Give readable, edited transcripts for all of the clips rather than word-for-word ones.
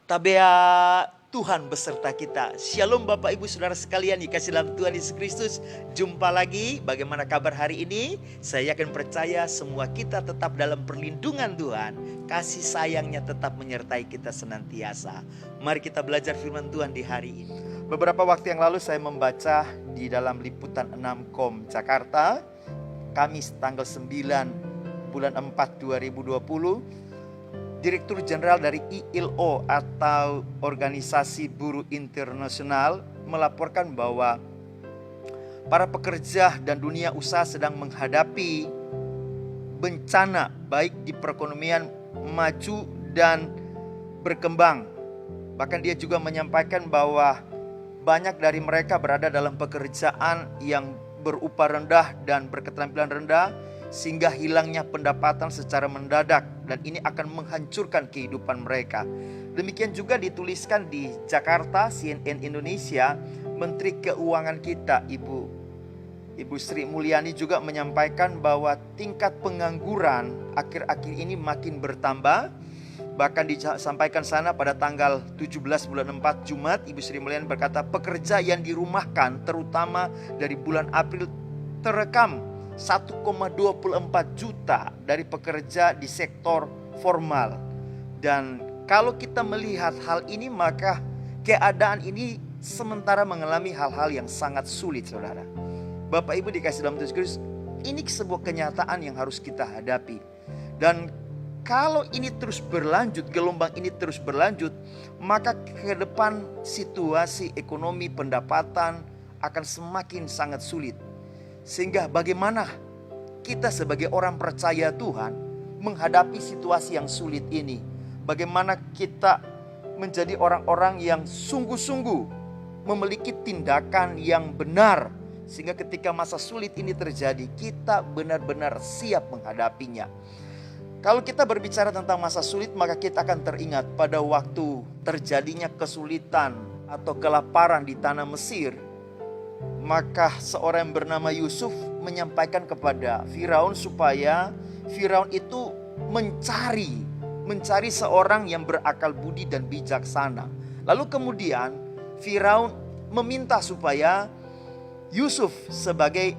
Tabea Tuhan beserta kita. Shalom Bapak Ibu Saudara sekalian dikasih dalam Tuhan Yesus Kristus. Jumpa lagi, bagaimana kabar hari ini? Saya yakin percaya semua kita tetap dalam perlindungan Tuhan. Kasih sayangnya tetap menyertai kita senantiasa. Mari kita belajar firman Tuhan di hari ini. Beberapa waktu yang lalu saya membaca di dalam liputan 6kom Jakarta, Kamis tanggal 9 bulan 4 2020. Direktur Jenderal dari ILO atau Organisasi Buruh Internasional melaporkan bahwa para pekerja dan dunia usaha sedang menghadapi bencana baik di perekonomian maju dan berkembang. Bahkan dia juga menyampaikan bahwa banyak dari mereka berada dalam pekerjaan yang berupah rendah dan berketerampilan rendah, sehingga hilangnya pendapatan secara mendadak dan ini akan menghancurkan kehidupan mereka. Demikian juga dituliskan di Jakarta, CNN Indonesia, Menteri Keuangan kita Ibu Sri Mulyani juga menyampaikan bahwa tingkat pengangguran akhir-akhir ini makin bertambah. Bahkan disampaikan sana pada tanggal 17 bulan 4 Jumat, Ibu Sri Mulyani berkata pekerja yang dirumahkan terutama dari bulan April terekam 1,24 juta dari pekerja di sektor formal. Dan kalau kita melihat hal ini, maka keadaan ini sementara mengalami hal-hal yang sangat sulit, saudara. Bapak Ibu dikasih dalam Tuhan Yesus, ini sebuah kenyataan yang harus kita hadapi. Dan kalau ini terus berlanjut, gelombang ini terus berlanjut, maka ke depan situasi ekonomi pendapatan akan semakin sangat sulit. Sehingga bagaimana kita sebagai orang percaya Tuhan menghadapi situasi yang sulit ini? Bagaimana kita menjadi orang-orang yang sungguh-sungguh memiliki tindakan yang benar, sehingga ketika masa sulit ini terjadi, kita benar-benar siap menghadapinya. Kalau kita berbicara tentang masa sulit, maka kita akan teringat pada waktu terjadinya kesulitan atau kelaparan di tanah Mesir. Maka seorang yang bernama Yusuf menyampaikan kepada Firaun supaya Firaun itu mencari seorang yang berakal budi dan bijaksana. Lalu kemudian Firaun meminta supaya Yusuf sebagai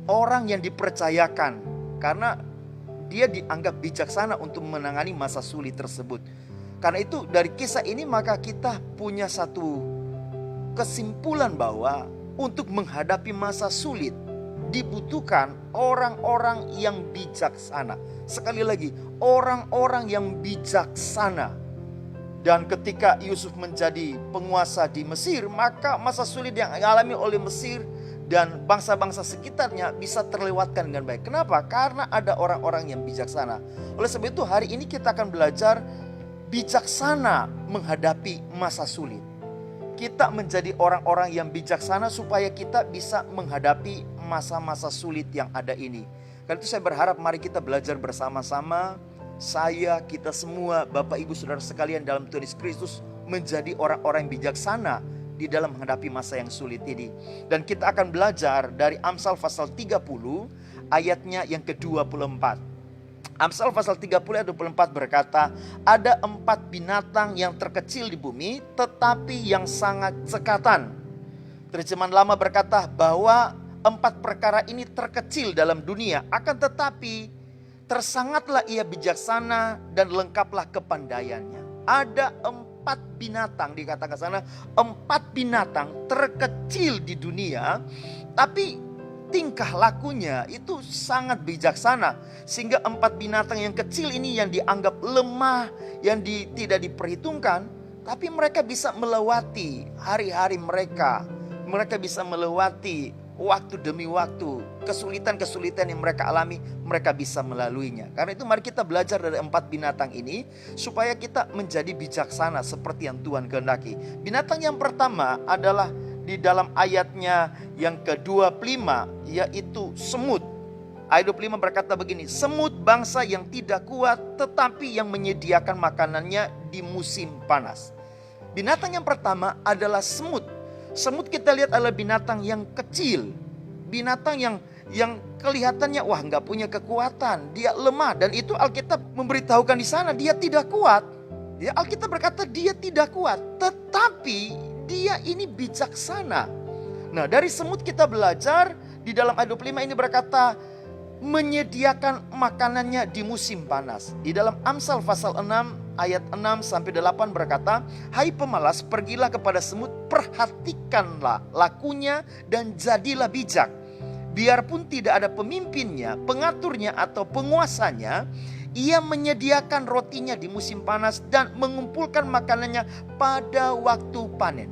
orang yang dipercayakan, karena dia dianggap bijaksana untuk menangani masa sulit tersebut. Karena itu dari kisah ini maka kita punya satu kesimpulan bahwa untuk menghadapi masa sulit dibutuhkan orang-orang yang bijaksana. Sekali lagi, orang-orang yang bijaksana. Dan ketika Yusuf menjadi penguasa di Mesir, maka masa sulit yang dialami oleh Mesir dan bangsa-bangsa sekitarnya bisa terlewatkan dengan baik. Kenapa? Karena ada orang-orang yang bijaksana. Oleh sebab itu hari ini kita akan belajar bijaksana menghadapi masa sulit. Kita menjadi orang-orang yang bijaksana supaya kita bisa menghadapi masa-masa sulit yang ada ini. Karena itu saya berharap mari kita belajar bersama-sama. Kita semua, Bapak Ibu Saudara sekalian dalam Tuhan Yesus Kristus, menjadi orang-orang yang bijaksana di dalam menghadapi masa yang sulit ini. Dan kita akan belajar dari Amsal pasal 30 ayatnya yang ke-24. Amsal pasal 30 ayat 24 berkata, ada 4 binatang yang terkecil di bumi tetapi yang sangat cekatan. Terjemahan lama berkata bahwa 4 perkara ini terkecil dalam dunia, akan tetapi tersangatlah ia bijaksana dan lengkaplah kepandaiannya. Ada 4 binatang, dikatakan sana 4 binatang terkecil di dunia, tapi tingkah lakunya itu sangat bijaksana. Sehingga 4 binatang yang kecil ini yang dianggap lemah, yang tidak diperhitungkan, tapi mereka bisa melewati hari-hari mereka. Mereka bisa melewati waktu demi waktu. Kesulitan-kesulitan yang mereka alami, mereka bisa melaluinya. Karena itu mari kita belajar dari 4 binatang ini supaya kita menjadi bijaksana seperti yang Tuhan kehendaki. Binatang yang pertama adalah di dalam ayatnya yang ke-25, yaitu semut. Ayat 25 berkata begini, semut bangsa yang tidak kuat tetapi yang menyediakan makanannya di musim panas. Binatang yang pertama adalah semut. Semut kita lihat adalah binatang yang kecil, binatang yang kelihatannya wah nggak punya kekuatan, dia lemah, dan itu Alkitab memberitahukan di sana dia tidak kuat. Ya, Alkitab berkata dia tidak kuat, tetapi dia ini bijaksana. Nah, dari semut kita belajar di dalam ayat 25 ini berkata menyediakan makanannya di musim panas. Di dalam Amsal pasal 6 ayat 6 sampai 8 berkata, "Hai pemalas, pergilah kepada semut, perhatikanlah lakunya dan jadilah bijak. Biarpun tidak ada pemimpinnya, pengaturnya atau penguasanya, ia menyediakan rotinya di musim panas dan mengumpulkan makanannya pada waktu panen."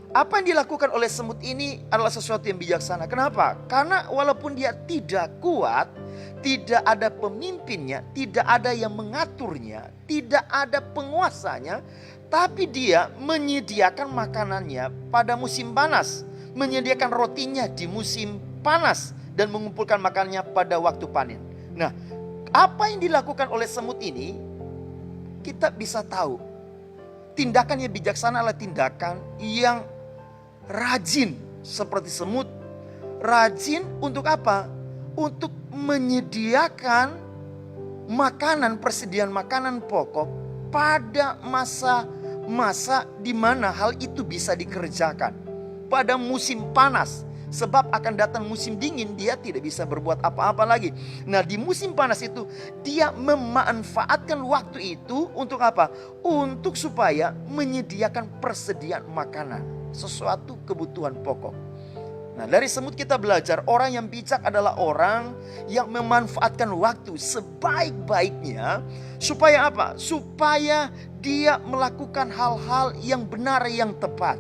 Apa yang dilakukan oleh semut ini adalah sesuatu yang bijaksana. Kenapa? Karena walaupun dia tidak kuat, tidak ada pemimpinnya, tidak ada yang mengaturnya, tidak ada penguasanya, tapi dia menyediakan makanannya pada musim panas, menyediakan rotinya di musim panas dan mengumpulkan makanannya pada waktu panen. Nah, apa yang dilakukan oleh semut ini, kita bisa tahu tindakan yang bijaksana adalah tindakan yang rajin seperti semut. Rajin untuk apa? Untuk menyediakan makanan, persediaan makanan pokok pada masa-masa di mana hal itu bisa dikerjakan. Pada musim panas. Sebab akan datang musim dingin, dia tidak bisa berbuat apa-apa lagi. Nah, di musim panas itu dia memanfaatkan waktu itu untuk apa? Untuk supaya menyediakan persediaan makanan, sesuatu kebutuhan pokok. Nah, dari semut kita belajar orang yang bijak adalah orang yang memanfaatkan waktu sebaik-baiknya. Supaya apa? Supaya dia melakukan hal-hal yang benar, yang tepat.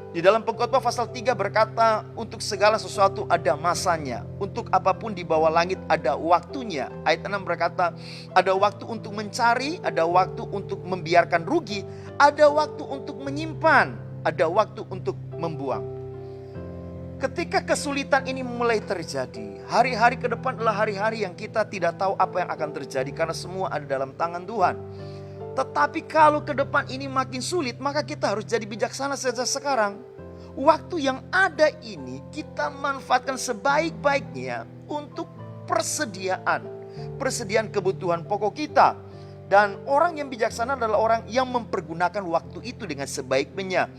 Di dalam Pengkhotbah pasal 3 berkata, untuk segala sesuatu ada masanya, untuk apapun di bawah langit ada waktunya. Ayat 6 berkata, ada waktu untuk mencari, ada waktu untuk membiarkan rugi, ada waktu untuk menyimpan, ada waktu untuk membuang. Ketika kesulitan ini mulai terjadi, hari-hari ke depan adalah hari-hari yang kita tidak tahu apa yang akan terjadi, karena semua ada dalam tangan Tuhan. Tetapi kalau ke depan ini makin sulit, maka kita harus jadi bijaksana sejak sekarang. Waktu yang ada ini kita manfaatkan sebaik-baiknya untuk persediaan kebutuhan pokok kita. Dan orang yang bijaksana adalah orang yang mempergunakan waktu itu dengan sebaik-baiknya.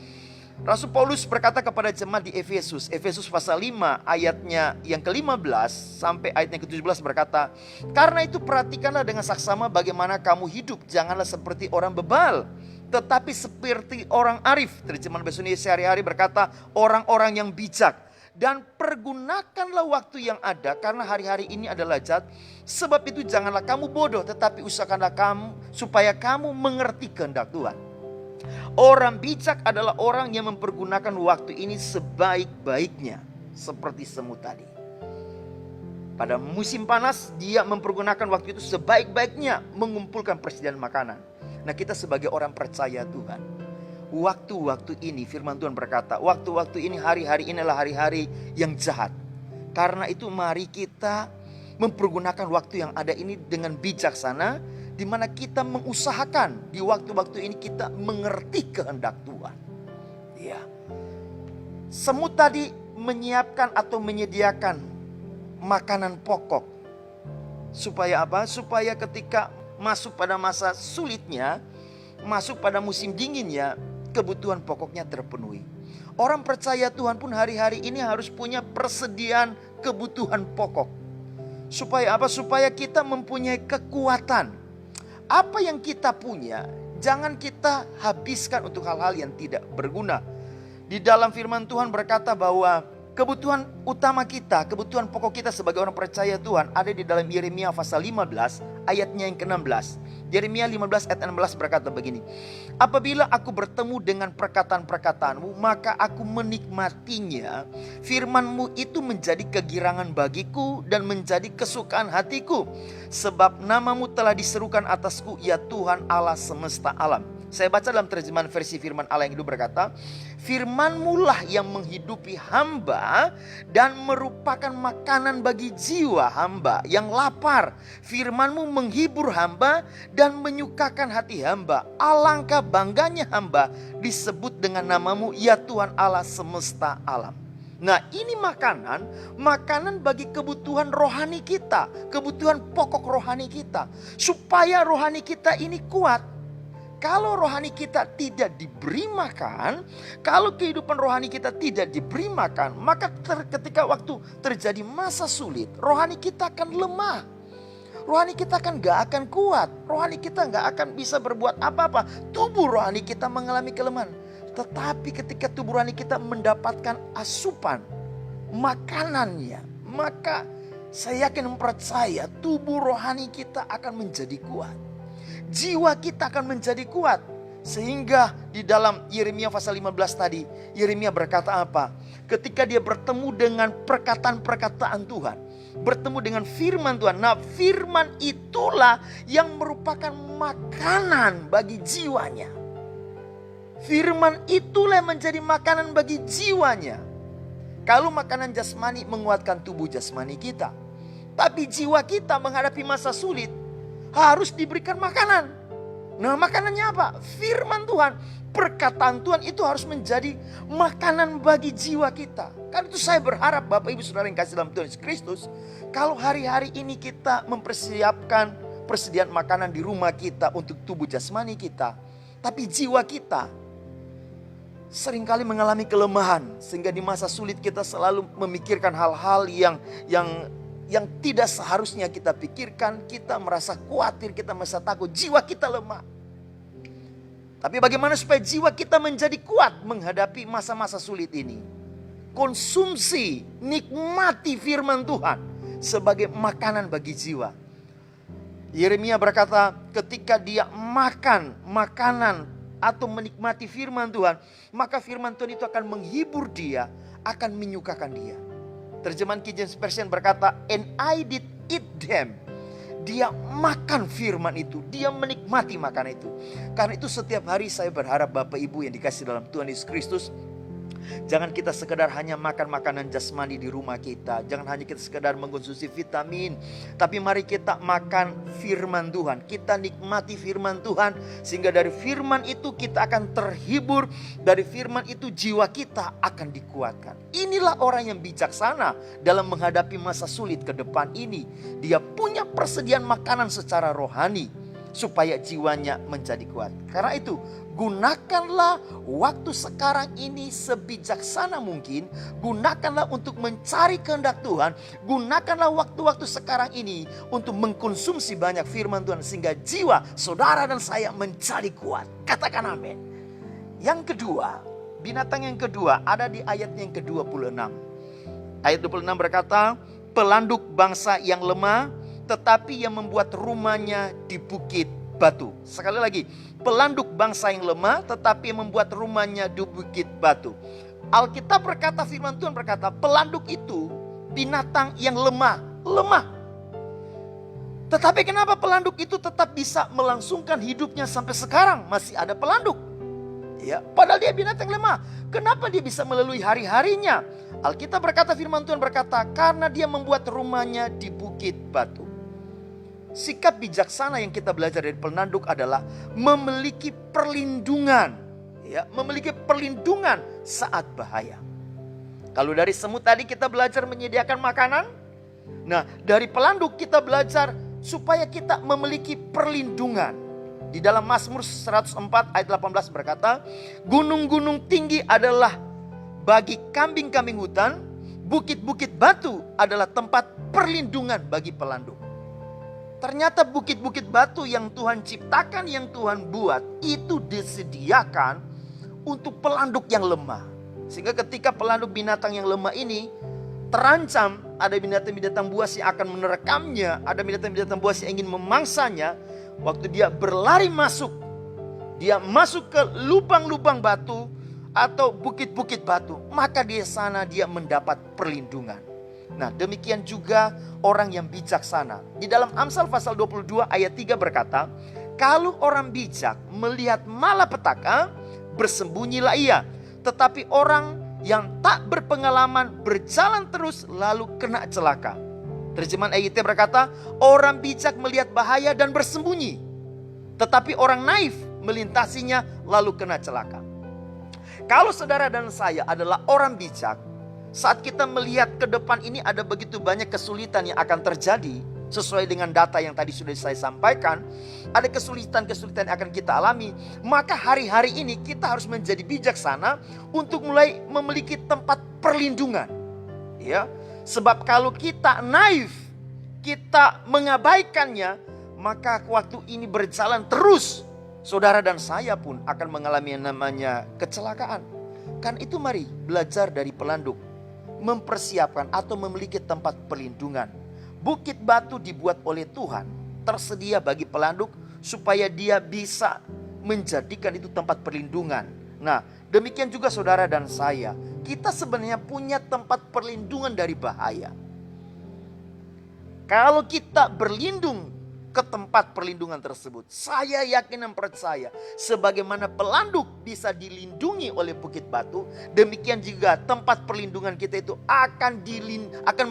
Rasul Paulus berkata kepada jemaat di Efesus pasal 5 ayatnya yang ke-15 sampai ayatnya ke-17 berkata, karena itu perhatikanlah dengan saksama bagaimana kamu hidup, janganlah seperti orang bebal, tetapi seperti orang arif. Terjemahan bahasa Indonesia sehari-hari berkata, orang-orang yang bijak. Dan pergunakanlah waktu yang ada, karena hari-hari ini adalah jahat. Sebab itu janganlah kamu bodoh, tetapi usahakanlah kamu supaya kamu mengerti kehendak Tuhan. Orang bijak adalah orang yang mempergunakan waktu ini sebaik-baiknya, seperti semut tadi. Pada musim panas dia mempergunakan waktu itu sebaik-baiknya, mengumpulkan persediaan makanan. Nah, kita sebagai orang percaya Tuhan, waktu-waktu ini firman Tuhan berkata, waktu-waktu ini, hari-hari inilah hari-hari yang jahat. Karena itu mari kita mempergunakan waktu yang ada ini dengan bijaksana, di mana kita mengusahakan di waktu-waktu ini kita mengerti kehendak Tuhan. Ya. Semut tadi menyiapkan atau menyediakan makanan pokok. Supaya apa? Supaya ketika masuk pada masa sulitnya, masuk pada musim dinginnya, kebutuhan pokoknya terpenuhi. Orang percaya Tuhan pun hari-hari ini harus punya persediaan kebutuhan pokok. Supaya apa? Supaya kita mempunyai kekuatan. Apa yang kita punya, jangan kita habiskan untuk hal-hal yang tidak berguna. Di dalam firman Tuhan berkata bahwa kebutuhan utama kita, kebutuhan pokok kita sebagai orang percaya Tuhan ada di dalam Yeremia pasal 15 ayatnya yang ke-16. Yeremia 15 ayat 16 berkata begini, apabila aku bertemu dengan perkataan-perkataanmu, maka aku menikmatinya. Firmanmu itu menjadi kegirangan bagiku dan menjadi kesukaan hatiku. Sebab namamu telah diserukan atasku, ya Tuhan Allah semesta alam. Saya baca dalam terjemahan versi firman Allah yang hidup berkata, firman-Mu lah yang menghidupi hamba dan merupakan makanan bagi jiwa hamba yang lapar. Firman-Mu menghibur hamba dan menyukakan hati hamba. Alangkah bangganya hamba disebut dengan namamu, ya Tuhan Allah semesta alam. Nah, ini makanan bagi kebutuhan rohani kita, kebutuhan pokok rohani kita. Supaya rohani kita ini kuat. Kalau rohani kita tidak diberi makan, kalau kehidupan rohani kita tidak diberi makan, maka ketika waktu terjadi masa sulit, rohani kita akan lemah. Rohani kita kan gak akan kuat. Rohani kita gak akan bisa berbuat apa-apa. Tubuh rohani kita mengalami kelemahan. Tetapi ketika tubuh rohani kita mendapatkan asupan makanannya, maka saya yakin percaya tubuh rohani kita akan menjadi kuat. Jiwa kita akan menjadi kuat. Sehingga di dalam Yeremia pasal 15 tadi, Yeremia berkata apa? Ketika dia bertemu dengan perkataan-perkataan Tuhan, bertemu dengan firman Tuhan. Nah, firman itulah yang merupakan makanan bagi jiwanya. Firman itulah yang menjadi makanan bagi jiwanya. Kalau makanan jasmani menguatkan tubuh jasmani kita, tapi jiwa kita menghadapi masa sulit harus diberikan makanan. Nah, makanannya apa? Firman Tuhan, perkataan Tuhan itu harus menjadi makanan bagi jiwa kita. Karena itu saya berharap Bapak Ibu Saudara yang kasih dalam Tuhan Yesus Kristus, kalau hari-hari ini kita mempersiapkan persediaan makanan di rumah kita untuk tubuh jasmani kita, tapi jiwa kita seringkali mengalami kelemahan, sehingga di masa sulit kita selalu memikirkan hal-hal yang tidak seharusnya kita pikirkan. Kita merasa khawatir, kita merasa takut, jiwa kita lemah. Tapi bagaimana supaya jiwa kita menjadi kuat menghadapi masa-masa sulit ini? Konsumsi, nikmati firman Tuhan sebagai makanan bagi jiwa. Yeremia berkata, ketika dia makan makanan atau menikmati firman Tuhan, maka firman Tuhan itu akan menghibur dia, akan menyukakan dia. Terjemahan King James Version berkata, and I did eat them. Dia makan firman itu, dia menikmati makan itu. Karena itu setiap hari saya berharap Bapak Ibu yang dikasih dalam Tuhan Yesus Kristus, jangan kita sekedar hanya makan makanan jasmani di rumah kita. Jangan hanya kita sekedar mengkonsumsi vitamin. Tapi mari kita makan firman Tuhan. Kita nikmati firman Tuhan. Sehingga dari firman itu kita akan terhibur. Dari firman itu jiwa kita akan dikuatkan. Inilah orang yang bijaksana dalam menghadapi masa sulit ke depan ini. Dia punya persediaan makanan secara rohani supaya jiwanya menjadi kuat. Karena itu, gunakanlah waktu sekarang ini sebijaksana mungkin. Gunakanlah untuk mencari kehendak Tuhan. Gunakanlah waktu-waktu sekarang ini untuk mengkonsumsi banyak firman Tuhan, sehingga jiwa saudara dan saya menjadi kuat. Katakan amin. Yang kedua, binatang yang kedua ada di ayat yang ke-26. Ayat 26 berkata, pelanduk bangsa yang lemah, tetapi yang membuat rumahnya di bukit batu. Sekali lagi, pelanduk bangsa yang lemah, tetapi yang membuat rumahnya di bukit batu. Alkitab berkata, firman Tuhan berkata, pelanduk itu binatang yang lemah. Tetapi kenapa pelanduk itu tetap bisa melangsungkan hidupnya sampai sekarang? Masih ada pelanduk. Ya, padahal dia binatang lemah. Kenapa dia bisa melalui hari-harinya? Alkitab berkata, firman Tuhan berkata, karena dia membuat rumahnya di bukit batu. Sikap bijaksana yang kita belajar dari pelanduk adalah memiliki perlindungan, ya, memiliki perlindungan saat bahaya. Kalau dari semut tadi kita belajar menyediakan makanan, nah dari pelanduk kita belajar supaya kita memiliki perlindungan. Di dalam Mazmur 104 ayat 18 berkata, gunung-gunung tinggi adalah bagi kambing-kambing hutan, bukit-bukit batu adalah tempat perlindungan bagi pelanduk. Ternyata bukit-bukit batu yang Tuhan ciptakan, yang Tuhan buat, itu disediakan untuk pelanduk yang lemah. Sehingga ketika pelanduk binatang yang lemah ini terancam, ada binatang-binatang buas yang akan menerkamnya, ada binatang-binatang buas yang ingin memangsanya, waktu dia berlari masuk, dia masuk ke lubang-lubang batu atau bukit-bukit batu, maka di sana dia mendapat perlindungan. Nah, demikian juga orang yang bijaksana. Di dalam Amsal pasal 22 ayat 3 berkata, kalau orang bijak melihat malapetaka, bersembunyilah ia. Tetapi orang yang tak berpengalaman berjalan terus lalu kena celaka. Terjemahan AIT berkata, orang bijak melihat bahaya dan bersembunyi. Tetapi orang naif melintasinya lalu kena celaka. Kalau saudara dan saya adalah orang bijak, Saat kita melihat ke depan ini ada begitu banyak kesulitan yang akan terjadi. Sesuai dengan data yang tadi sudah saya sampaikan, ada kesulitan-kesulitan yang akan kita alami. Maka hari-hari ini kita harus menjadi bijaksana untuk mulai memiliki tempat perlindungan. Ya, sebab kalau kita naif, kita mengabaikannya, maka waktu ini berjalan terus, saudara dan saya pun akan mengalami yang namanya kecelakaan. Kan itu mari belajar dari pelanduk, mempersiapkan atau memiliki tempat perlindungan. Bukit batu dibuat oleh Tuhan, tersedia bagi pelanduk supaya dia bisa menjadikan itu tempat perlindungan. Nah, demikian juga saudara dan saya, kita sebenarnya punya tempat perlindungan dari bahaya. Kalau kita berlindung ke tempat perlindungan tersebut, saya yakin dan percaya sebagaimana pelanduk bisa dilindungi oleh bukit batu, demikian juga tempat perlindungan kita itu akan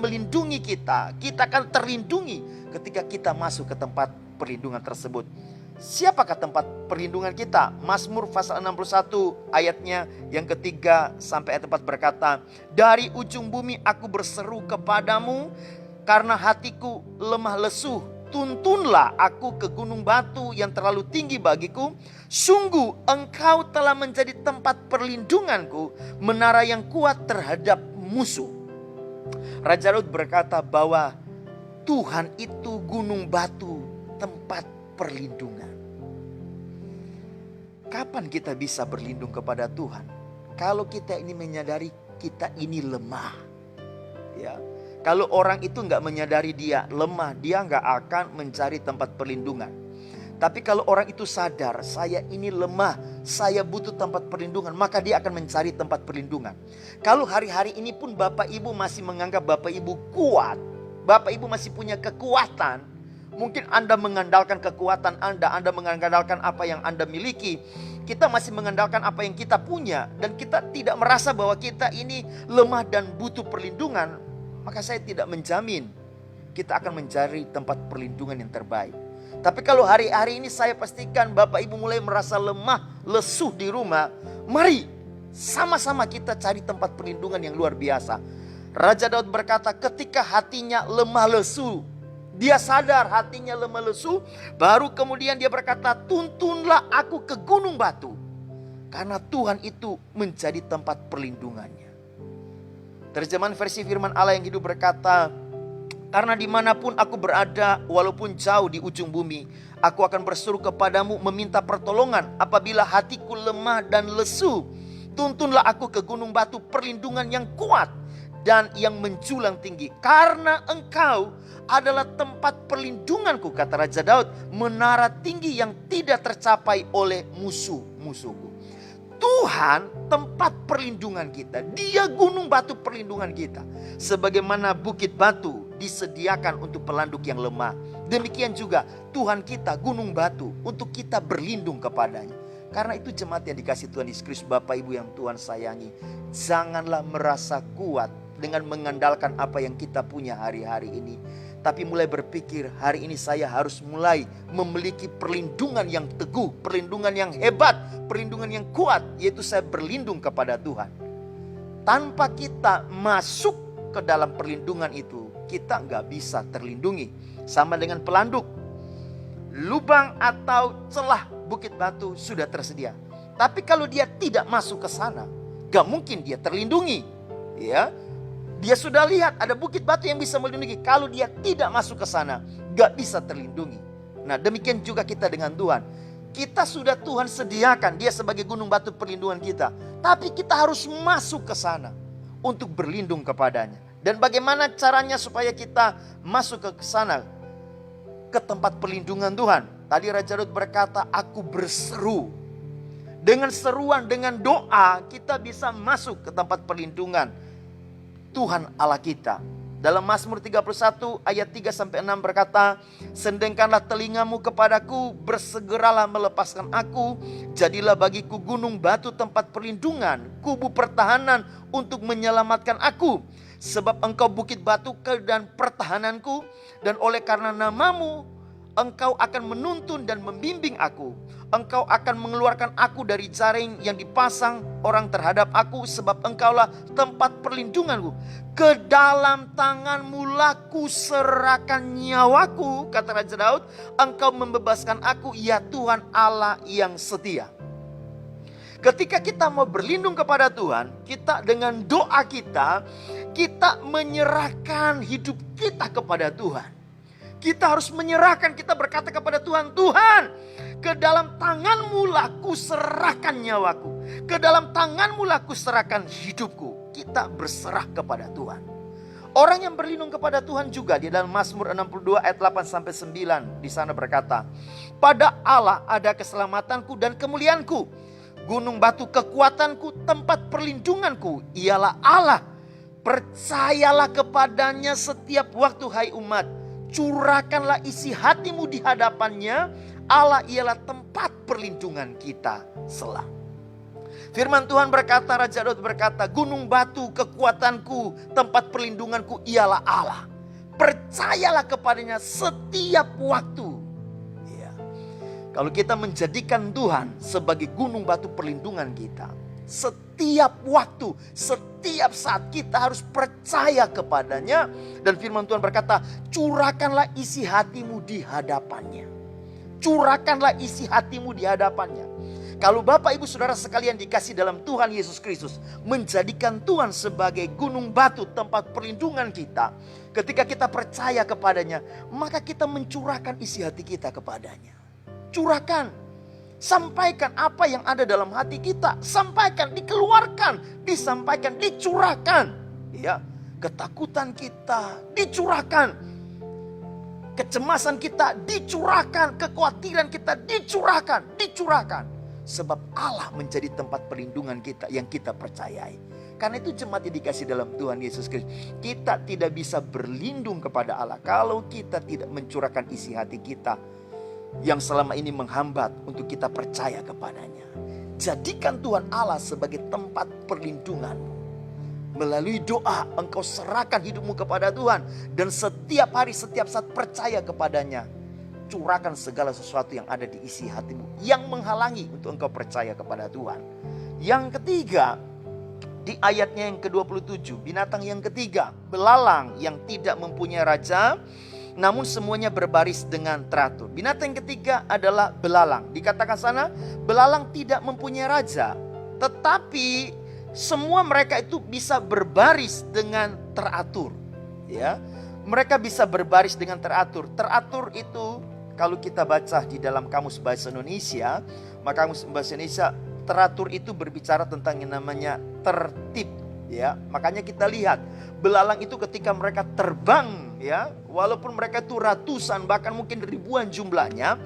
melindungi kita. Kita akan terlindungi ketika kita masuk ke tempat perlindungan tersebut. Siapakah tempat perlindungan kita? Mazmur pasal 61 ayatnya yang ketiga sampai ayat 4 berkata, dari ujung bumi aku berseru kepadamu karena hatiku lemah lesuh. Tuntunlah aku ke gunung batu yang terlalu tinggi bagiku. Sungguh engkau telah menjadi tempat perlindunganku, menara yang kuat terhadap musuh. Raja Daud berkata bahwa Tuhan itu gunung batu, tempat perlindungan. Kapan kita bisa berlindung kepada Tuhan? Kalau kita ini menyadari kita ini lemah. Ya. Kalau orang itu nggak menyadari dia lemah, dia nggak akan mencari tempat perlindungan. Tapi kalau orang itu sadar, saya ini lemah, saya butuh tempat perlindungan, maka dia akan mencari tempat perlindungan. Kalau hari-hari ini pun Bapak Ibu masih menganggap Bapak Ibu kuat, Bapak Ibu masih punya kekuatan, mungkin Anda mengandalkan kekuatan Anda mengandalkan apa yang Anda miliki. Kita masih mengandalkan apa yang kita punya, dan kita tidak merasa bahwa kita ini lemah dan butuh perlindungan. Maka saya tidak menjamin kita akan mencari tempat perlindungan yang terbaik. Tapi kalau hari-hari ini saya pastikan Bapak Ibu mulai merasa lemah, lesuh di rumah, mari sama-sama kita cari tempat perlindungan yang luar biasa. Raja Daud berkata ketika hatinya lemah lesuh, dia sadar hatinya lemah lesuh, baru kemudian dia berkata, tuntunlah aku ke gunung batu, karena Tuhan itu menjadi tempat perlindungannya. Terjemahan versi firman Allah yang hidup berkata, karena dimanapun aku berada, walaupun jauh di ujung bumi, aku akan berseru kepadamu meminta pertolongan apabila hatiku lemah dan lesu. Tuntunlah aku ke gunung batu, perlindungan yang kuat dan yang menjulang tinggi. Karena engkau adalah tempat perlindunganku, kata Raja Daud, menara tinggi yang tidak tercapai oleh musuh-musuhku. Tuhan tempat perlindungan kita. Dia gunung batu perlindungan kita. Sebagaimana bukit batu disediakan untuk pelanduk yang lemah, demikian juga Tuhan kita gunung batu untuk kita berlindung kepadanya. Karena itu jemaat yang dikasih Tuhan Yesus Kristus, Bapak Ibu yang Tuhan sayangi, janganlah merasa kuat dengan mengandalkan apa yang kita punya hari-hari ini. Tapi mulai berpikir, hari ini saya harus mulai memiliki perlindungan yang teguh, perlindungan yang hebat, perlindungan yang kuat, yaitu saya berlindung kepada Tuhan. Tanpa kita masuk ke dalam perlindungan itu, kita nggak bisa terlindungi. Sama dengan pelanduk, lubang atau celah bukit batu sudah tersedia. Tapi kalau dia tidak masuk ke sana, nggak mungkin dia terlindungi. Ya, dia sudah lihat ada bukit batu yang bisa melindungi. Kalau dia tidak masuk ke sana, gak bisa terlindungi. Nah, demikian juga kita dengan Tuhan. Kita sudah Tuhan sediakan dia sebagai gunung batu perlindungan kita. Tapi kita harus masuk ke sana untuk berlindung kepadanya. Dan bagaimana caranya supaya kita masuk ke sana, ke tempat perlindungan Tuhan? Tadi Raja Daud berkata, aku berseru. Dengan seruan, dengan doa, kita bisa masuk ke tempat perlindungan Tuhan Allah kita. Dalam Mazmur 31 ayat 3-6 berkata, sendengkanlah telingamu kepadaku, bersegeralah melepaskan aku, jadilah bagiku gunung batu tempat perlindungan, kubu pertahanan untuk menyelamatkan aku. Sebab engkau bukit batu dan pertahananku, dan oleh karena namamu Engkau akan menuntun dan membimbing aku. Engkau akan mengeluarkan aku dari jaring yang dipasang orang terhadap aku, sebab engkaulah tempat perlindunganku. Ke dalam tanganmu lah kuserahkan nyawaku, kata Raja Daud. Engkau membebaskan aku, ya Tuhan Allah yang setia. Ketika kita mau berlindung kepada Tuhan, kita dengan doa kita menyerahkan hidup kita kepada Tuhan. Kita harus menyerahkan, kita berkata kepada Tuhan, Tuhan, ke dalam tanganmu lah kuserahkan nyawaku. Ke dalam tanganmu lah kuserahkan hidupku. Kita berserah kepada Tuhan. Orang yang berlindung kepada Tuhan juga di dalam Mazmur 62 ayat 8-9 di sana berkata, pada Allah ada keselamatanku dan kemuliaanku. Gunung batu kekuatanku, tempat perlindunganku, ialah Allah. Percayalah kepadanya setiap waktu, hai umat. Curahkanlah isi hatimu di hadapannya. Allah ialah tempat perlindungan kita sela. Firman Tuhan berkata, Raja Daud berkata, gunung batu kekuatanku, tempat perlindunganku ialah Allah. Percayalah kepadanya setiap waktu. Ya. Kalau kita menjadikan Tuhan sebagai gunung batu perlindungan kita, setiap waktu, setiap saat kita harus percaya kepadanya. Dan firman Tuhan berkata, curahkanlah isi hatimu di hadapannya. Curahkanlah isi hatimu di hadapannya. Kalau Bapak Ibu Saudara sekalian dikasih dalam Tuhan Yesus Kristus, menjadikan Tuhan sebagai gunung batu tempat perlindungan kita, ketika kita percaya kepadanya, maka kita mencurahkan isi hati kita kepadanya. Curahkan. Sampaikan apa yang ada dalam hati kita. Sampaikan, dikeluarkan, disampaikan, dicurahkan. Ya, ketakutan kita dicurahkan. Kecemasan kita dicurahkan. Kekhawatiran kita dicurahkan. Sebab Allah menjadi tempat perlindungan kita yang kita percayai. Karena itu jemaat yang dikasih dalam Tuhan Yesus Kristus, kita tidak bisa berlindung kepada Allah kalau kita tidak mencurahkan isi hati kita yang selama ini menghambat untuk kita percaya kepadanya. Jadikan Tuhan Allah sebagai tempat perlindunganmu. Melalui doa engkau serahkan hidupmu kepada Tuhan. Dan setiap hari, setiap saat percaya kepadanya. Curahkan segala sesuatu yang ada di isi hatimu, yang menghalangi untuk engkau percaya kepada Tuhan. Yang ketiga, di ayatnya yang ke-27, binatang yang ketiga, belalang yang tidak mempunyai raja, namun semuanya berbaris dengan teratur. Binatang yang ketiga adalah belalang. Dikatakan sana, belalang tidak mempunyai raja, tetapi semua mereka itu bisa berbaris dengan teratur. Ya, mereka bisa berbaris dengan teratur. Teratur itu kalau kita baca di dalam Kamus Bahasa Indonesia, maka Kamus Bahasa Indonesia, teratur itu berbicara tentang yang namanya tertib. Ya, makanya kita lihat belalang itu ketika mereka terbang, ya, walaupun mereka itu ratusan bahkan mungkin ribuan jumlahnya,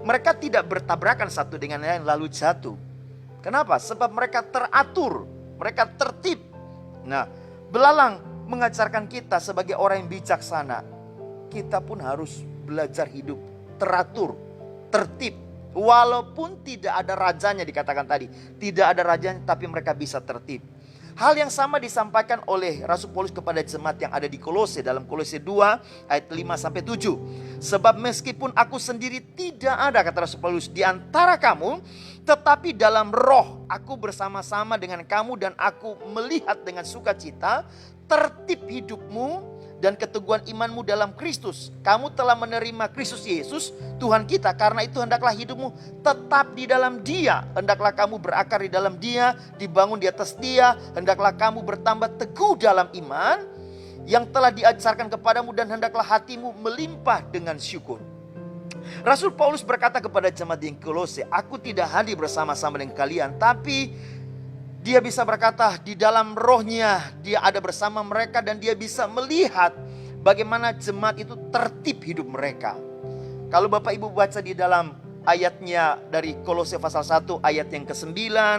mereka tidak bertabrakan satu dengan lain lalu jatuh. Kenapa? Sebab mereka teratur, mereka tertib. Nah, belalang mengajarkan kita sebagai orang yang bijaksana, kita pun harus belajar hidup teratur, tertib. Walaupun tidak ada rajanya, dikatakan tadi, tidak ada rajanya, tapi mereka bisa tertib. Hal yang sama disampaikan oleh Rasul Paulus kepada jemaat yang ada di Kolose dalam Kolose 2 ayat 5-7. Sebab meskipun aku sendiri tidak ada, kata Rasul Paulus, di antara kamu, tetapi dalam roh aku bersama-sama dengan kamu dan aku melihat dengan sukacita tertib hidupmu dan keteguhan imanmu dalam Kristus. Kamu telah menerima Kristus Yesus Tuhan kita. Karena itu hendaklah hidupmu tetap di dalam Dia. Hendaklah kamu berakar di dalam Dia, dibangun di atas Dia. Hendaklah kamu bertambah teguh dalam iman yang telah diajarkan kepadamu, dan hendaklah hatimu melimpah dengan syukur. Rasul Paulus berkata kepada jemaat di Kolose, aku tidak hadir bersama-sama dengan kalian, tapi dia bisa berkata di dalam rohnya dia ada bersama mereka, dan dia bisa melihat bagaimana jemaat itu tertib hidup mereka. Kalau Bapak Ibu baca di dalam ayatnya dari Kolose pasal 1 ayat yang ke-9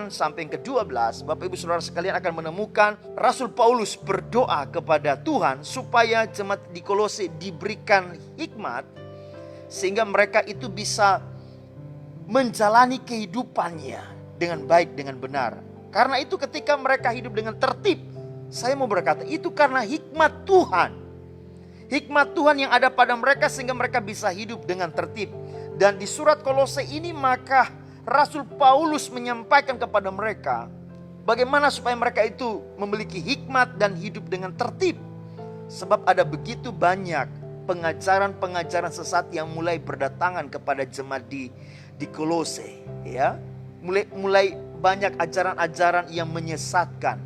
sampai yang ke-12, Bapak Ibu Saudara sekalian akan menemukan Rasul Paulus berdoa kepada Tuhan supaya jemaat di Kolose diberikan hikmat sehingga mereka itu bisa menjalani kehidupannya dengan baik, dengan benar. Karena itu ketika mereka hidup dengan tertib, saya mau berkata itu karena hikmat Tuhan. Hikmat Tuhan yang ada pada mereka sehingga mereka bisa hidup dengan tertib. Dan di surat Kolose ini maka Rasul Paulus menyampaikan kepada mereka bagaimana supaya mereka itu memiliki hikmat dan hidup dengan tertib. Sebab ada begitu banyak pengajaran-pengajaran sesat yang mulai berdatangan kepada jemaat di Kolose, ya. Mulai banyak ajaran-ajaran yang menyesatkan.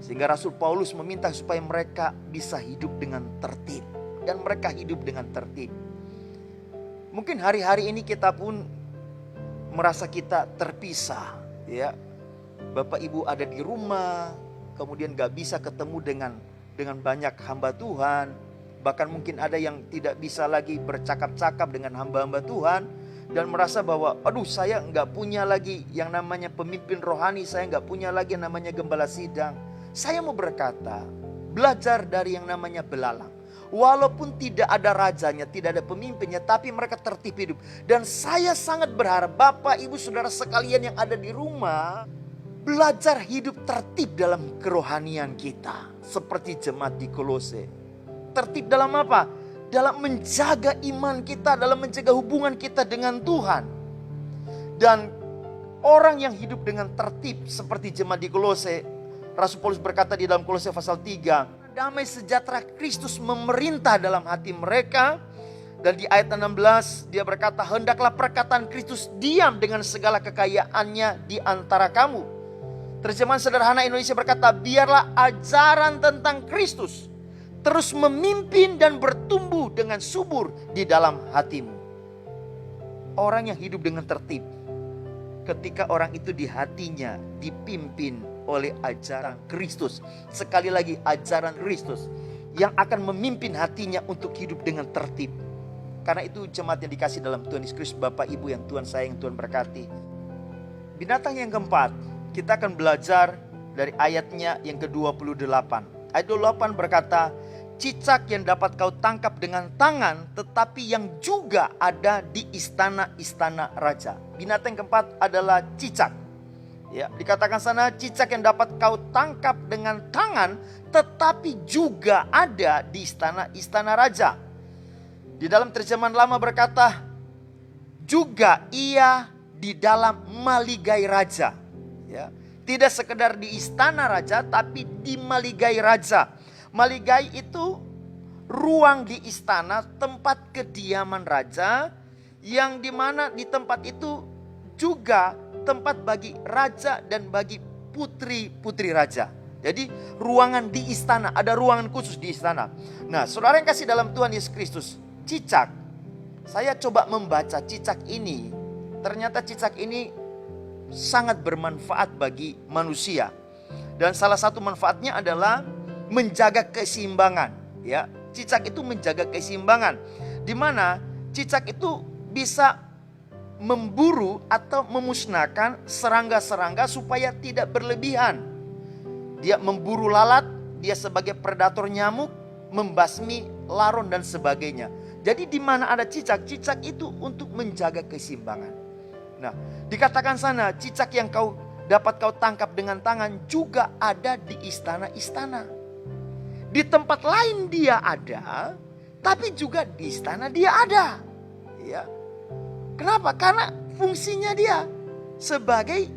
Sehingga Rasul Paulus meminta supaya mereka bisa hidup dengan tertib. Dan mereka hidup dengan tertib. Mungkin hari-hari ini kita pun merasa kita terpisah, ya. Bapak Ibu ada di rumah, kemudian gak bisa ketemu dengan banyak hamba Tuhan. Bahkan mungkin ada yang tidak bisa lagi bercakap-cakap dengan hamba-hamba Tuhan. Dan merasa bahwa aduh, saya gak punya lagi yang namanya pemimpin rohani, saya gak punya lagi yang namanya gembala sidang. Saya mau berkata, belajar dari yang namanya belalang. Walaupun tidak ada rajanya, tidak ada pemimpinnya, tapi mereka tertib hidup. Dan saya sangat berharap Bapak, Ibu, Saudara sekalian yang ada di rumah belajar hidup tertib dalam kerohanian kita. Seperti jemaat di Kolose. Tertib dalam apa? Dalam menjaga iman kita, dalam menjaga hubungan kita dengan Tuhan. Dan orang yang hidup dengan tertib seperti jemaat di Kolose, Rasul Paulus berkata di dalam Kolose pasal 3, damai sejahtera Kristus memerintah dalam hati mereka. Dan di ayat 16 dia berkata, hendaklah perkataan Kristus diam dengan segala kekayaannya di antara kamu. Terjemahan sederhana Indonesia berkata, biarlah ajaran tentang Kristus terus memimpin dan bertumbuh dengan subur di dalam hatimu. Orang yang hidup dengan tertib, ketika orang itu di hatinya dipimpin oleh ajaran Kristus. Sekali lagi, ajaran Kristus yang akan memimpin hatinya untuk hidup dengan tertib. Karena itu jemaat yang dikasih dalam Tuhan Yesus Kristus, Bapak Ibu yang Tuhan sayang, Tuhan berkati. Binatang yang keempat, kita akan belajar dari ayatnya yang ke-28. Ayat 28 berkata, cicak yang dapat kau tangkap dengan tangan, tetapi yang juga ada di istana-istana raja. Binatang yang keempat adalah cicak. Ya, dikatakan sana, cicak yang dapat kau tangkap dengan tangan, tetapi juga ada di istana-istana raja. Di dalam terjemahan lama berkata, juga ia di dalam maligai raja. Ya, tidak sekedar di istana raja, tapi di maligai raja. Maligai itu ruang di istana, tempat kediaman raja, yang dimana di tempat itu juga tempat bagi raja dan bagi putri-putri raja. Jadi ruangan di istana, ada ruangan khusus di istana. Nah, saudara yang kasih dalam Tuhan Yesus Kristus, cicak, saya coba membaca cicak ini. Ternyata cicak ini sangat bermanfaat bagi manusia. Dan salah satu manfaatnya adalah menjaga keseimbangan. Ya, cicak itu menjaga keseimbangan. Di mana cicak itu bisa memburu atau memusnahkan serangga-serangga supaya tidak berlebihan. Dia memburu lalat, dia sebagai predator nyamuk, membasmi laron dan sebagainya. Jadi di mana ada cicak, cicak itu untuk menjaga keseimbangan. Nah, dikatakan sana, cicak yang dapat kau tangkap dengan tangan juga ada di istana-istana. Di tempat lain dia ada, tapi juga di istana dia ada. Ya. Kenapa? Karena fungsinya dia sebagai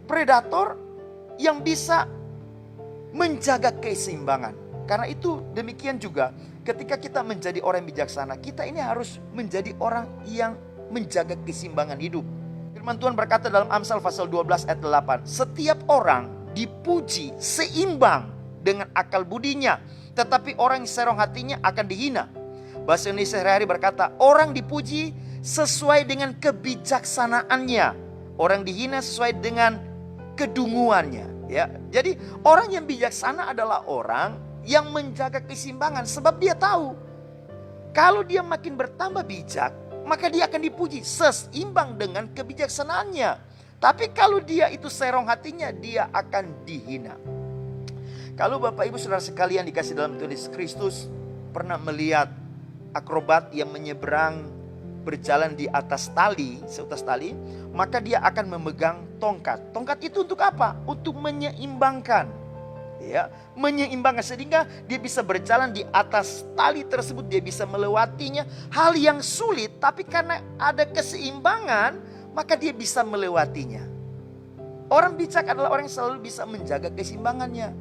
predator yang bisa menjaga keseimbangan. Karena itu demikian juga ketika kita menjadi orang bijaksana, kita ini harus menjadi orang yang menjaga keseimbangan hidup. Firman Tuhan berkata dalam Amsal pasal 12 ayat 8, setiap orang dipuji seimbang dengan akal budinya, tetapi orang yang serong hatinya akan dihina. Bahasa Indonesia sehari-hari berkata, orang dipuji sesuai dengan kebijaksanaannya, orang dihina sesuai dengan kedunguannya. Ya, jadi orang yang bijaksana adalah orang yang menjaga keseimbangan, sebab dia tahu kalau dia makin bertambah bijak, maka dia akan dipuji seimbang dengan kebijaksanaannya. Tapi kalau dia itu serong hatinya, dia akan dihina. Kalau Bapak Ibu Saudara sekalian dikasih dalam Tuhan Yesus Kristus pernah melihat akrobat yang menyeberang berjalan di atas tali, seutas tali, maka dia akan memegang tongkat. Tongkat itu untuk apa? Untuk menyeimbangkan. Ya, menyeimbangkan sehingga dia bisa berjalan di atas tali tersebut, dia bisa melewatinya. Hal yang sulit, tapi karena ada keseimbangan, maka dia bisa melewatinya. Orang bijak adalah orang yang selalu bisa menjaga keseimbangannya.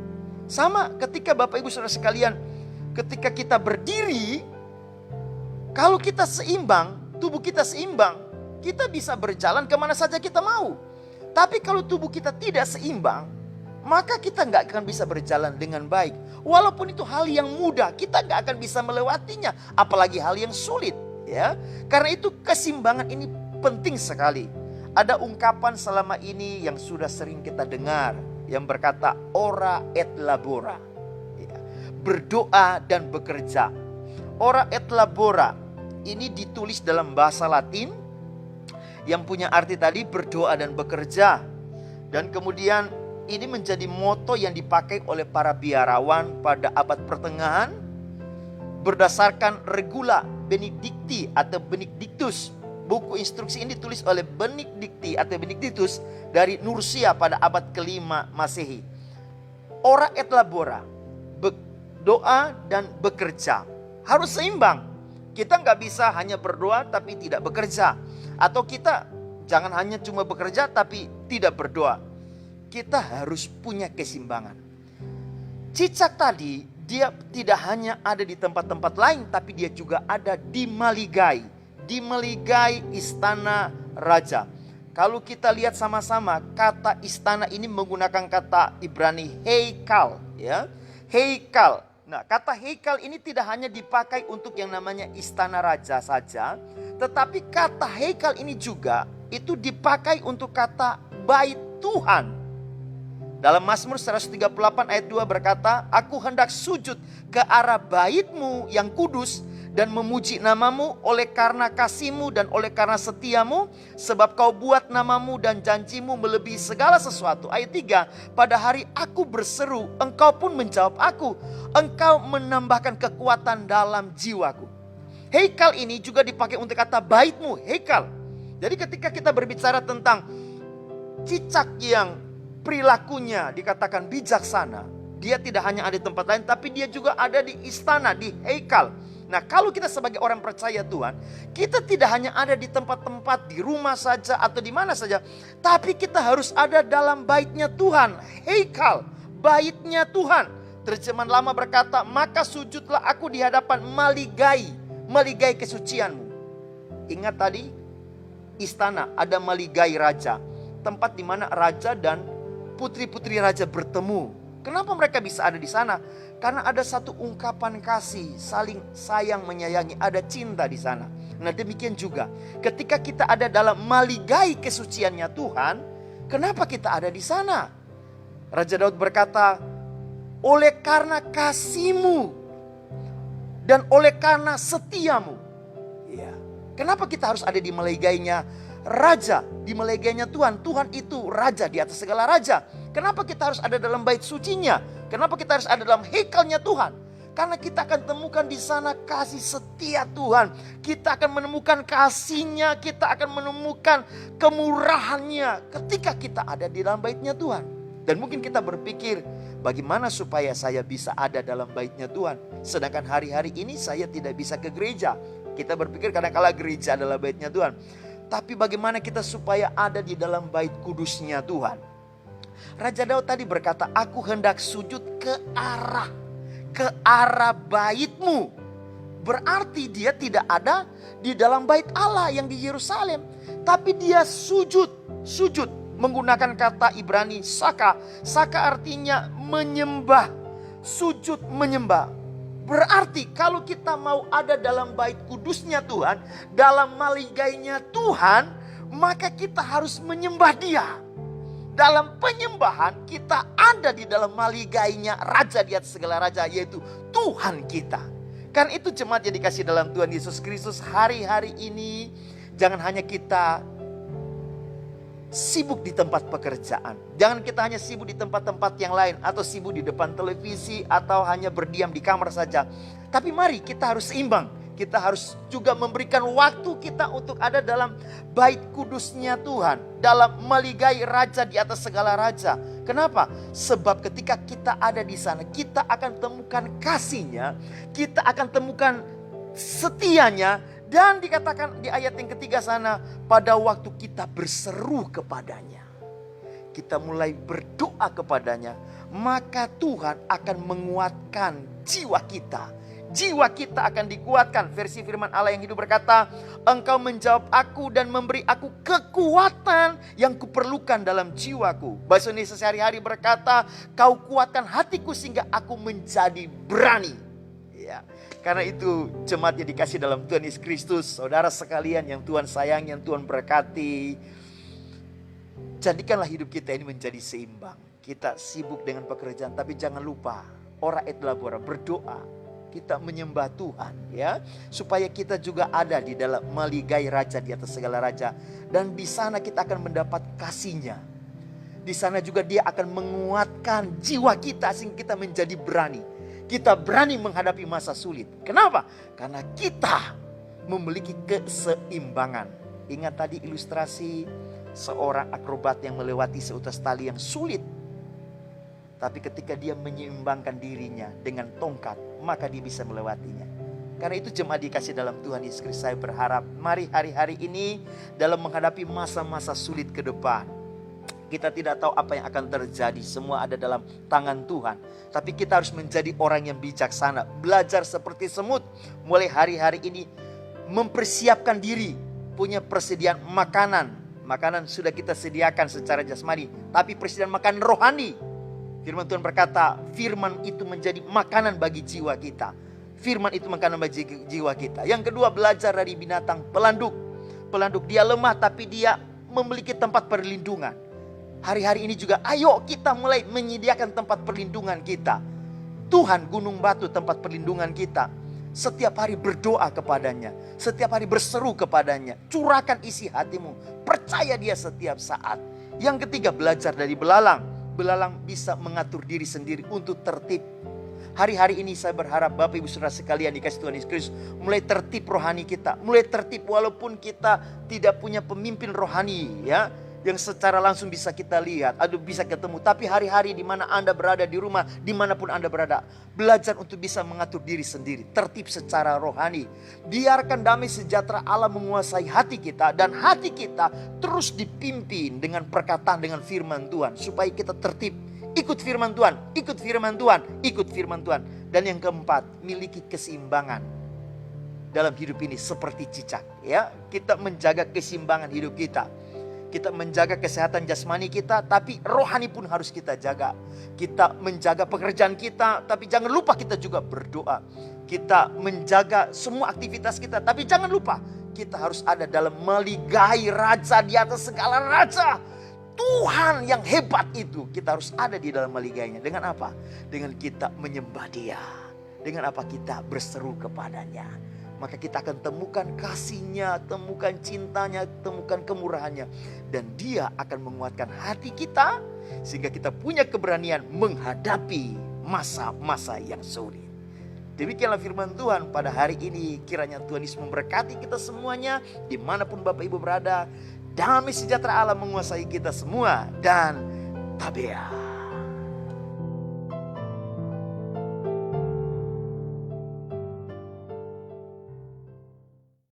Sama ketika Bapak Ibu Saudara sekalian, ketika kita berdiri, kalau kita seimbang, tubuh kita seimbang, kita bisa berjalan kemana saja kita mau. Tapi kalau tubuh kita tidak seimbang, maka kita nggak akan bisa berjalan dengan baik. Walaupun itu hal yang mudah, kita nggak akan bisa melewatinya. Apalagi hal yang sulit, ya. Karena itu keseimbangan ini penting sekali. Ada ungkapan selama ini yang sudah sering kita dengar, yang berkata ora et labora, ya. Berdoa dan bekerja. Ora et labora ini ditulis dalam bahasa Latin yang punya arti tadi berdoa dan bekerja. Dan kemudian ini menjadi moto yang dipakai oleh para biarawan pada abad pertengahan berdasarkan regula Benedicti atau Benedictus. Buku instruksi ini ditulis oleh Benedicti atau Benedictus dari Nursia pada abad kelima Masehi. Ora et labora, doa dan bekerja harus seimbang. Kita nggak bisa hanya berdoa tapi tidak bekerja, atau kita jangan hanya cuma bekerja tapi tidak berdoa. Kita harus punya keseimbangan. Cicak tadi dia tidak hanya ada di tempat-tempat lain, tapi dia juga ada di Maligai. Di Maligai istana raja. Kalau kita lihat sama-sama, kata istana ini menggunakan kata Ibrani heikal, ya. Heikal. Nah, kata heikal ini tidak hanya dipakai untuk yang namanya istana raja saja, tetapi kata heikal ini juga itu dipakai untuk kata bait Tuhan. Dalam Mazmur 138 ayat 2 berkata, aku hendak sujud ke arah bait-Mu yang kudus dan memuji nama-Mu oleh karena kasih-Mu dan oleh karena setiamu, sebab Kau buat nama-Mu dan janji-Mu melebihi segala sesuatu. Ayat 3, pada hari aku berseru, Engkau pun menjawab aku. Engkau menambahkan kekuatan dalam jiwaku. Heikal ini juga dipakai untuk kata bait-Mu, heikal. Jadi ketika kita berbicara tentang cicak yang perilakunya dikatakan bijaksana, dia tidak hanya ada di tempat lain, tapi dia juga ada di istana, di heikal. Nah, kalau kita sebagai orang percaya Tuhan, kita tidak hanya ada di tempat-tempat, di rumah saja atau di mana saja, tapi kita harus ada dalam baitnya Tuhan, heikal, baitnya Tuhan. Terjemahan lama berkata, maka sujudlah aku di hadapan maligai kesucianmu. Ingat tadi, istana, ada maligai raja, tempat di mana raja dan putri-putri raja bertemu. Kenapa mereka bisa ada di sana? Karena ada satu ungkapan kasih, saling sayang menyayangi, ada cinta di sana. Nah, demikian juga ketika kita ada dalam maligai kesuciannya Tuhan, kenapa kita ada di sana? Raja Daud berkata, oleh karena kasih-Mu dan oleh karena setiamu. Ya. Kenapa kita harus ada di maligainya raja, di maligainya Tuhan? Tuhan itu raja di atas segala raja. Kenapa kita harus ada dalam bait sucinya? Kenapa kita harus ada dalam heikalnya Tuhan? Karena kita akan temukan di sana kasih setia Tuhan. Kita akan menemukan kasih-Nya, kita akan menemukan kemurahan-Nya ketika kita ada di dalam baitnya Tuhan. Dan mungkin kita berpikir, bagaimana supaya saya bisa ada dalam baitnya Tuhan? Sedangkan hari-hari ini saya tidak bisa ke gereja. Kita berpikir kadang-kala gereja adalah baitnya Tuhan. Tapi bagaimana kita supaya ada di dalam bait kudusnya Tuhan? Raja Daud tadi berkata, aku hendak sujud ke arah bait-Mu. Berarti dia tidak ada di dalam bait Allah yang di Yerusalem. Tapi dia sujud menggunakan kata Ibrani saka. Saka artinya menyembah, sujud menyembah. Berarti kalau kita mau ada dalam bait kudusnya Tuhan, dalam maligainya Tuhan, maka kita harus menyembah Dia. Dalam penyembahan kita ada di dalam maligainya raja di atas segala raja, yaitu Tuhan kita. Kan itu jemaat yang dikasih dalam Tuhan Yesus Kristus, hari-hari ini jangan hanya kita sibuk di tempat pekerjaan. Jangan kita hanya sibuk di tempat-tempat yang lain, atau sibuk di depan televisi, atau hanya berdiam di kamar saja. Tapi mari kita harus seimbang. Kita harus juga memberikan waktu kita untuk ada dalam bait kudusnya Tuhan, dalam maligai raja di atas segala raja. Kenapa? Sebab ketika kita ada di sana, kita akan temukan kasih-Nya, kita akan temukan setianya, dan dikatakan di ayat yang ketiga sana, pada waktu kita berseru kepadanya, kita mulai berdoa kepadanya, maka Tuhan akan menguatkan jiwa kita. Jiwa kita akan dikuatkan. Versi firman Allah yang hidup berkata, Engkau menjawab aku dan memberi aku kekuatan yang kuperlukan dalam jiwaku. Bahasa Indonesia sehari-hari berkata, Kau kuatkan hatiku sehingga aku menjadi berani. Ya, karena itu jemaat yang dikasih dalam Tuhan Yesus Kristus, saudara sekalian yang Tuhan sayang, yang Tuhan berkati, jadikanlah hidup kita ini menjadi seimbang. Kita sibuk dengan pekerjaan, tapi jangan lupa, ora et labora, berdoa. Kita menyembah Tuhan, ya, supaya kita juga ada di dalam meligai raja di atas segala raja, dan di sana kita akan mendapat kasih-Nya. Di sana juga Dia akan menguatkan jiwa kita sehingga kita menjadi berani. Kita berani menghadapi masa sulit. Kenapa? Karena kita memiliki keseimbangan. Ingat tadi ilustrasi seorang akrobat yang melewati seutas tali yang sulit. Tapi ketika dia menyeimbangkan dirinya dengan tongkat, maka dia bisa melewatinya. Karena itu jemaat dikasih dalam Tuhan Yesus Kristus, saya berharap mari hari-hari ini dalam menghadapi masa-masa sulit ke depan. Kita tidak tahu apa yang akan terjadi, semua ada dalam tangan Tuhan. Tapi kita harus menjadi orang yang bijaksana, belajar seperti semut. Mulai hari-hari ini mempersiapkan diri, punya persediaan makanan. Makanan sudah kita sediakan secara jasmani, tapi persediaan makanan rohani. Firman Tuhan berkata, firman itu menjadi makanan bagi jiwa kita. Firman itu makanan bagi jiwa kita. Yang kedua, belajar dari binatang pelanduk. Pelanduk dia lemah tapi dia memiliki tempat perlindungan. Hari-hari ini juga ayo kita mulai menyediakan tempat perlindungan kita. Tuhan gunung batu tempat perlindungan kita. Setiap hari berdoa kepadanya, setiap hari berseru kepadanya. Curahkan isi hatimu, percaya Dia setiap saat. Yang ketiga, belajar dari belalang. Belalang bisa mengatur diri sendiri untuk tertib. Hari-hari ini saya berharap Bapak Ibu Saudara sekalian dikasih Tuhan Yesus Kristus, mulai tertib rohani kita. Mulai tertib walaupun kita tidak punya pemimpin rohani, ya, yang secara langsung bisa kita lihat, bisa ketemu. Tapi hari-hari di mana Anda berada, di rumah, dimanapun Anda berada, belajar untuk bisa mengatur diri sendiri, tertib secara rohani. Biarkan damai sejahtera Allah menguasai hati kita, dan hati kita terus dipimpin dengan perkataan, dengan firman Tuhan, supaya kita tertib. Ikut firman Tuhan, ikut firman Tuhan, ikut firman Tuhan. Dan yang keempat, miliki keseimbangan dalam hidup ini seperti cicak, ya. Kita menjaga keseimbangan hidup kita. Kita menjaga kesehatan jasmani kita, tapi rohani pun harus kita jaga. Kita menjaga pekerjaan kita, tapi jangan lupa kita juga berdoa. Kita menjaga semua aktivitas kita, tapi jangan lupa kita harus ada dalam meligai raja di atas segala raja. Tuhan yang hebat itu, kita harus ada di dalam meligainya. Dengan apa? Dengan kita menyembah Dia. Dengan apa? Kita berseru kepadanya. Maka kita akan temukan kasih-Nya, temukan cintanya, temukan kemurahannya. Dan Dia akan menguatkan hati kita, sehingga kita punya keberanian menghadapi masa-masa yang sulit. Demikianlah firman Tuhan pada hari ini. Kiranya Tuhan Yesus memberkati kita semuanya, dimanapun Bapak Ibu berada. Damai sejahtera Allah menguasai kita semua. Dan tabea.